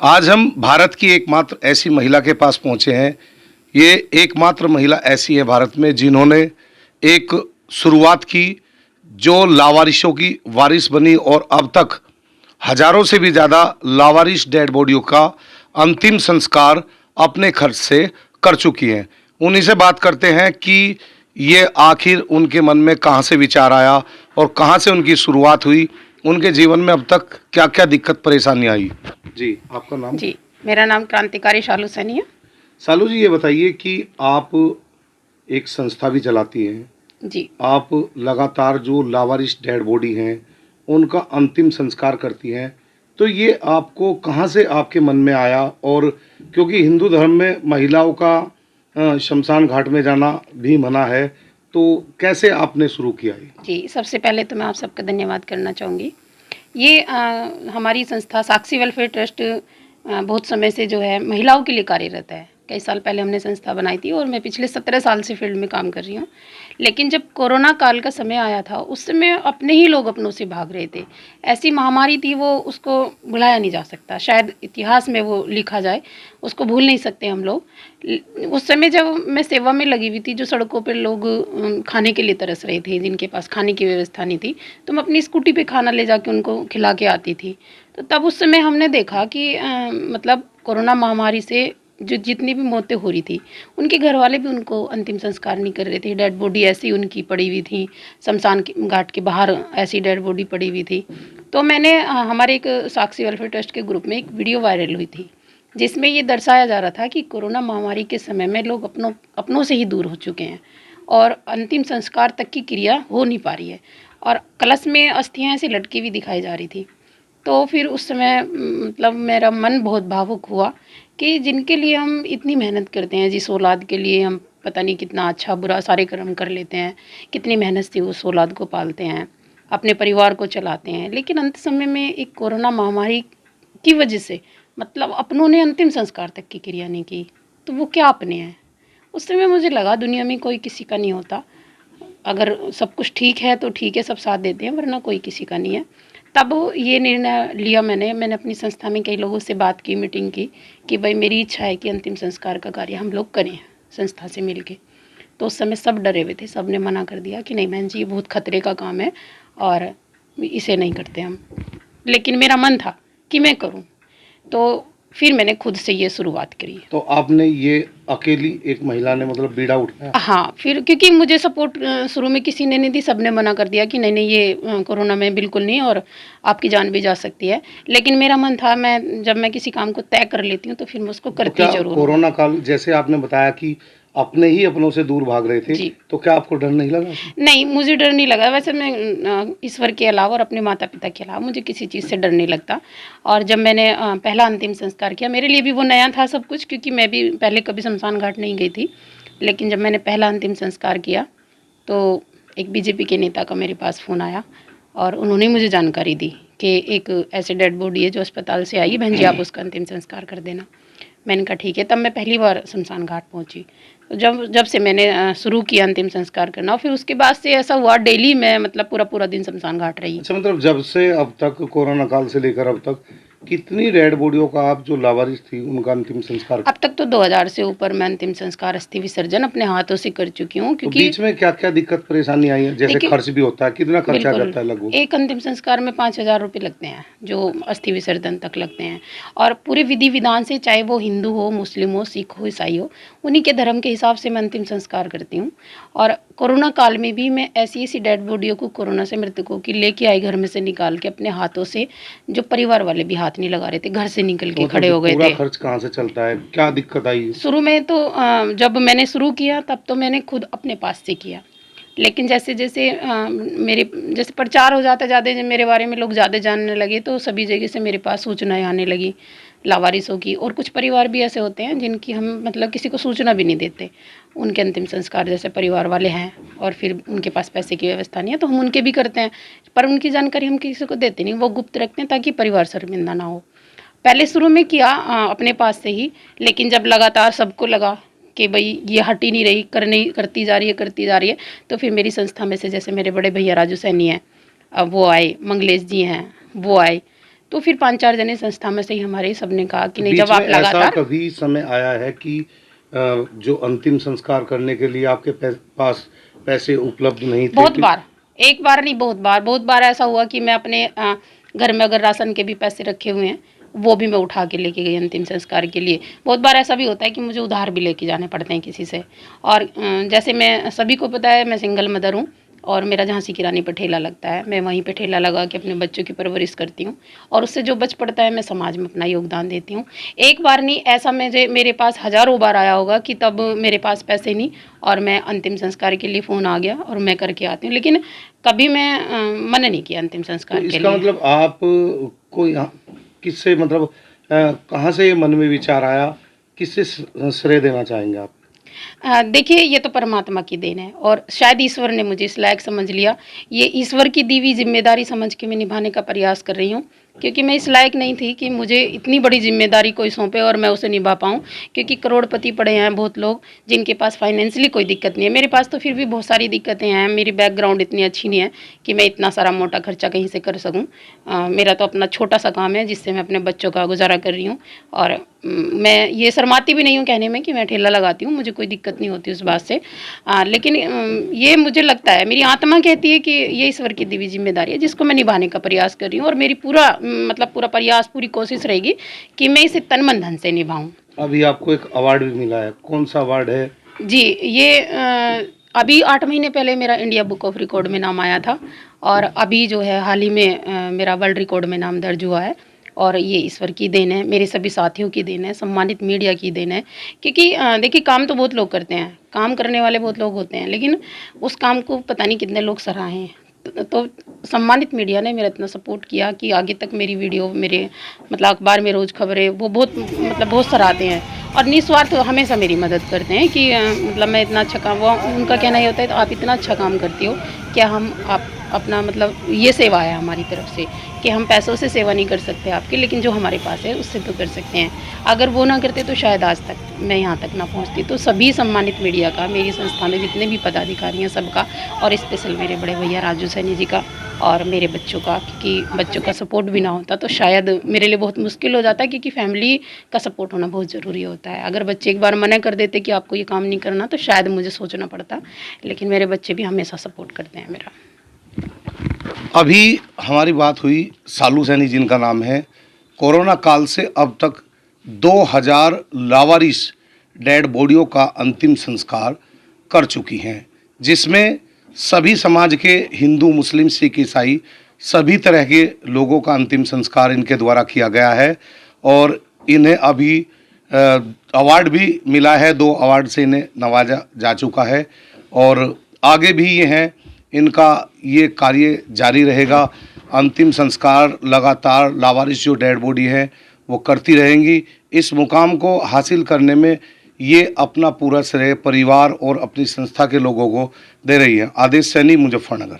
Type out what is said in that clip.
आज हम भारत की एकमात्र ऐसी महिला के पास पहुंचे हैं। ये एकमात्र महिला ऐसी है भारत में जिन्होंने एक शुरुआत की जो लावारिशों की वारिस बनी और अब तक हजारों से भी ज़्यादा लावारिश डेड बॉडियों का अंतिम संस्कार अपने खर्च से कर चुकी हैं। उन्हीं से बात करते हैं कि ये आखिर उनके मन में कहाँ से विचार आया और कहाँ से उनकी शुरुआत हुई, उनके जीवन में अब तक क्या क्या दिक्कत परेशानी आई। जी, आपका नाम? जी, मेरा नाम क्रांतिकारी शालू सैनी है। सालू जी, ये बताइए कि आप एक संस्था भी चलाती हैं। जी, आप लगातार जो लावारिश डेड बॉडी हैं उनका अंतिम संस्कार करती हैं, तो ये आपको कहाँ से आपके मन में आया? और क्योंकि हिंदू धर्म में महिलाओं का शमशान घाट में जाना भी मना है, तो कैसे आपने शुरू किया ये? जी, सबसे पहले तो मैं आप सबका धन्यवाद करना चाहूँगी। ये हमारी संस्था साक्षी वेलफेयर ट्रस्ट बहुत समय से जो है महिलाओं के लिए कार्यरत है। कई साल पहले हमने संस्था बनाई थी और मैं पिछले 17 साल से फील्ड में काम कर रही हूँ। लेकिन जब कोरोना काल का समय आया था, उस समय अपने ही लोग अपनों से भाग रहे थे। ऐसी महामारी थी, वो उसको भुलाया नहीं जा सकता। शायद इतिहास में वो लिखा जाए, उसको भूल नहीं सकते हम लोग। उस समय जब मैं सेवा में लगी हुई थी, जो सड़कों पर लोग खाने के लिए तरस रहे थे, जिनके पास खाने की व्यवस्था नहीं थी, तो मैं अपनी स्कूटी पे खाना ले जाके उनको खिला के आती थी। तो तब उस समय हमने देखा कि मतलब कोरोना महामारी से जो जितनी भी मौतें हो रही थी, उनके घर वाले भी उनको अंतिम संस्कार नहीं कर रहे थे। डेड बॉडी ऐसी उनकी पड़ी हुई थी, शमशान घाट के बाहर ऐसी डेड बॉडी पड़ी हुई थी। तो मैंने हमारे एक साक्षी वेलफेयर ट्रस्ट के ग्रुप में एक वीडियो वायरल हुई थी, जिसमें ये दर्शाया जा रहा था कि कोरोना महामारी के समय में लोग अपनों से ही दूर हो चुके हैं और अंतिम संस्कार तक की क्रिया हो नहीं पा रही है और कलश में अस्थियाँ ऐसे लटकी हुई दिखाई जा रही थी। तो फिर उस समय मतलब मेरा मन बहुत भावुक हुआ कि जिनके लिए हम इतनी मेहनत करते हैं, जिस औलाद के लिए हम पता नहीं कितना अच्छा बुरा सारे कर्म कर लेते हैं, कितनी मेहनत से उस औलाद को पालते हैं, अपने परिवार को चलाते हैं, लेकिन अंत समय में एक कोरोना महामारी की वजह से मतलब अपनों ने अंतिम संस्कार तक की क्रिया नहीं की, तो वो क्या अपने हैं? उस समय मुझे लगा दुनिया में कोई किसी का नहीं होता। अगर सब कुछ ठीक है तो ठीक है, सब साथ देते हैं, वरना कोई किसी का नहीं है। तब ये निर्णय लिया मैंने अपनी संस्था में कई लोगों से बात की, मीटिंग की कि भाई मेरी इच्छा है कि अंतिम संस्कार का कार्य हम लोग करें संस्था से मिलके। तो उस समय सब डरे हुए थे, सब ने मना कर दिया कि नहीं बहन जी, ये बहुत खतरे का काम है और इसे नहीं करते हम। लेकिन मेरा मन था कि मैं करूं, तो फिर मैंने खुद से ये शुरुआत करी। तो आपने ये अकेली एक महिला ने मतलब बीड़ा उठाया? हाँ, फिर क्योंकि मुझे सपोर्ट शुरू में किसी ने नहीं दी, सबने मना कर दिया कि नहीं ये कोरोना में बिल्कुल नहीं और आपकी जान भी जा सकती है। लेकिन मेरा मन था, मैं जब मैं किसी काम को तय कर लेती हूँ तो फिर मैं उसको तो करती क्या ज़रूर हूँ। कोरोना काल जैसे आपने बताया कि अपने ही अपनों से दूर भाग रहे थे, जी। तो क्या आपको डर नहीं लगा? नहीं, मुझे डर नहीं लगा। वैसे मैं ईश्वर के अलावा और अपने माता-पिता के अलावा मुझे किसी चीज़ से डर नहीं लगता। और जब मैंने पहला अंतिम संस्कार किया, मेरे लिए भी वो नया था सब कुछ, क्योंकि मैं भी पहले कभी शमशान घाट नहीं गई थी। लेकिन जब मैंने पहला अंतिम संस्कार किया, तो एक बीजेपी के नेता का मेरे पास फ़ोन आया और उन्होंने मुझे जानकारी दी कि एक ऐसे डेड बॉडी है जो अस्पताल से आई है, बहन जी आप उसका अंतिम संस्कार कर देना। मैंने कहा ठीक है। तब मैं पहली बार शमशान घाट पहुंची। तो जब जब से मैंने शुरू किया अंतिम संस्कार करना, और फिर उसके बाद से ऐसा हुआ डेली मैं मतलब पूरा पूरा दिन शमशान घाट रही। अच्छा, मतलब जब से अब तक कोरोना काल से लेकर अब तक कितनी डेड बॉडियों का आप जो लावारिस थी उनका अंतिम संस्कार? अब तक तो 2000 से ऊपर मैं अंतिम संस्कार अस्थि विसर्जन अपने हाथों से कर चुकी हूँ। तो क्योंकि बीच में क्या क्या दिक्कत परेशानी आई है? जैसे देखिए, खर्च भी होता है, कितना खर्चा आ बिल्कुल, जाता है लगभग? एक अंतिम संस्कार में 5000 रुपये लगते हैं, जो अस्थि विसर्जन तक लगते हैं। और पूरे विधि विधान से, चाहे वो हिंदू हो, मुस्लिम हो, सिख हो, ईसाई हो, उन्हीं के धर्म के हिसाब से मैं अंतिम संस्कार करती हूँ। और कोरोना काल में भी मैं ऐसी ऐसी डेड बॉडियों को, कोरोना से मृतकों की लेके आई घर में से निकाल के अपने हाथों से, जो परिवार वाले भी हाथ नहीं लगा रहे थे, घर से निकल के खड़े हो गए पूरा थे। खर्च कहाँ से चलता है? क्या दिक्कत आई? शुरू में तो जब मैंने शुरू किया तब तो मैंने खुद अपने पास से किया। लेकिन जैसे जैसे मेरे जैसे प्रचार हो जाता, ज़्यादा जब मेरे बारे में लोग ज़्यादा जानने लगे, तो सभी जगह से मेरे पास सूचनाएं आने लगी लावारिसों की। और कुछ परिवार भी ऐसे होते हैं जिनकी हम मतलब किसी को सूचना भी नहीं देते। उनके अंतिम संस्कार जैसे परिवार वाले हैं और फिर उनके पास पैसे की व्यवस्था नहीं है, तो हम उनके भी करते हैं, पर उनकी जानकारी हम किसी को देते नहीं, वो गुप्त रखते हैं ताकि परिवार शर्मिंदा ना हो। पहले शुरू में किया अपने पास से ही, लेकिन जब लगातार सबको लगा कि भाई ये हट ही नहीं रही, करती जा रही है, तो फिर मेरी संस्था में से जैसे मेरे बड़े भैया राजू सैनी हैं, अब वो आए, मंगलेश जी हैं वो आए, तो फिर 5-4 जने संस्था में से ही हमारे सबने कहा कि नहीं, बीच जब आप में ऐसा लगातार कभी समय आया है कि जो अंतिम संस्कार करने के लिए आपके पास पैसे उपलब्ध नहीं थे? बहुत बार, एक बार नहीं बहुत बार ऐसा हुआ कि मैं अपने घर में अगर राशन के भी पैसे रखे हुए हैं, वो भी मैं उठा के लेके गई अंतिम संस्कार के लिए। बहुत बार ऐसा भी होता है कि मुझे उधार भी लेके जाने पड़ते हैं किसी से। और जैसे मैं, सभी को पता है मैं सिंगल मदर हूँ और मेरा झांसी की रानी पे ठेला लगता है। मैं वहीं पे ठेला लगा के अपने बच्चों की परवरिश करती हूँ और उससे जो बच पड़ता है मैं समाज में अपना योगदान देती हूँ। एक बार नहीं, ऐसा मेरे पास हज़ारों बार आया होगा कि तब मेरे पास पैसे नहीं और मैं अंतिम संस्कार के लिए फ़ोन आ गया और मैं करके आती हूँ, लेकिन कभी मैं मना नहीं किया अंतिम तो संस्कार के इसका लिए। मतलब आप को यहाँ किससे, मतलब कहाँ से ये मन में विचार आया, किससे श्रेय देना चाहेंगे आप? देखिए, ये तो परमात्मा की देन है और शायद ईश्वर ने मुझे इस लायक समझ लिया। ये ईश्वर की दी हुई जिम्मेदारी समझ के मैं निभाने का प्रयास कर रही हूँ, क्योंकि मैं इस लायक नहीं थी कि मुझे इतनी बड़ी जिम्मेदारी कोई सौंपे और मैं उसे निभा पाऊँ। क्योंकि करोड़पति पड़े हैं बहुत लोग जिनके पास फाइनेंशियली कोई दिक्कत नहीं है। मेरे पास तो फिर भी बहुत सारी दिक्कतें हैं। मेरी बैकग्राउंड इतनी अच्छी नहीं है कि मैं इतना सारा मोटा खर्चा कहीं से कर सकूँ। मेरा तो अपना छोटा सा काम है जिससे मैं अपने बच्चों का गुजारा कर रही हूँ। और मैं ये शर्माती भी नहीं हूँ कहने में कि मैं ठेला लगाती हूँ, मुझे कोई दिक्कत नहीं होती उस बात से। लेकिन ये मुझे लगता है, मेरी आत्मा कहती है कि ये ईश्वर की दी हुई जिम्मेदारी है जिसको मैं निभाने का प्रयास कर रही हूँ और मेरी पूरा प्रयास, पूरी कोशिश रहेगी कि मैं इसे तन मन धन से निभाऊँ। अभी आपको एक अवार्ड भी मिला है, कौन सा अवार्ड है? जी, ये अभी 8 महीने पहले मेरा इंडिया बुक ऑफ रिकॉर्ड में नाम आया था और अभी जो है हाल ही में मेरा वर्ल्ड रिकॉर्ड में नाम दर्ज हुआ है। और ये ईश्वर की देन है, मेरे सभी साथियों की देन है, सम्मानित मीडिया की देन है। क्योंकि देखिए, काम तो बहुत लोग करते हैं, काम करने वाले बहुत लोग होते हैं, लेकिन उस काम को पता नहीं कितने लोग सराहें। तो सम्मानित मीडिया ने मेरा इतना सपोर्ट किया कि आगे तक मेरी वीडियो, मेरे अखबार में रोज़ खबरें, वो बहुत सराहते हैं और निस्वार्थ हमेशा मेरी मदद करते हैं कि मैं इतना अच्छा काम, वो उनका कहना ये होता है, तो आप इतना अच्छा काम करती हो, क्या हम आप अपना ये सेवा है हमारी तरफ से कि हम पैसों से सेवा नहीं कर सकते आपकी, लेकिन जो हमारे पास है उससे तो कर सकते हैं। अगर वो ना करते तो शायद आज तक मैं यहाँ तक ना पहुँचती। तो सभी सम्मानित मीडिया का, मेरी संस्था में जितने भी पदाधिकारी हैं सबका, और स्पेशल मेरे बड़े भैया राजू सैनी जी का और मेरे बच्चों का, क्योंकि बच्चों का सपोर्ट भी ना होता तो शायद मेरे लिए बहुत मुश्किल हो जाता, क्योंकि फैमिली का सपोर्ट होना बहुत ज़रूरी होता है। अगर बच्चे एक बार मना कर देते कि आपको ये काम नहीं करना, तो शायद मुझे सोचना पड़ता, लेकिन मेरे बच्चे भी हमेशा सपोर्ट करते हैं मेरा। अभी हमारी बात हुई सालू सैनी, जिनका नाम है। कोरोना काल से अब तक 2000 लावारिस डेड बॉडियों का अंतिम संस्कार कर चुकी हैं, जिसमें सभी समाज के हिंदू, मुस्लिम, सिख, ईसाई सभी तरह के लोगों का अंतिम संस्कार इनके द्वारा किया गया है। और इन्हें अभी अवार्ड भी मिला है, 2 अवार्ड से इन्हें नवाजा जा चुका है और आगे भी ये हैं, इनका ये कार्य जारी रहेगा। अंतिम संस्कार लगातार लावारिस जो डेड बॉडी है वो करती रहेंगी। इस मुकाम को हासिल करने में ये अपना पूरा श्रेय परिवार और अपनी संस्था के लोगों को दे रही है। आदेश सैनी, मुजफ्फरनगर।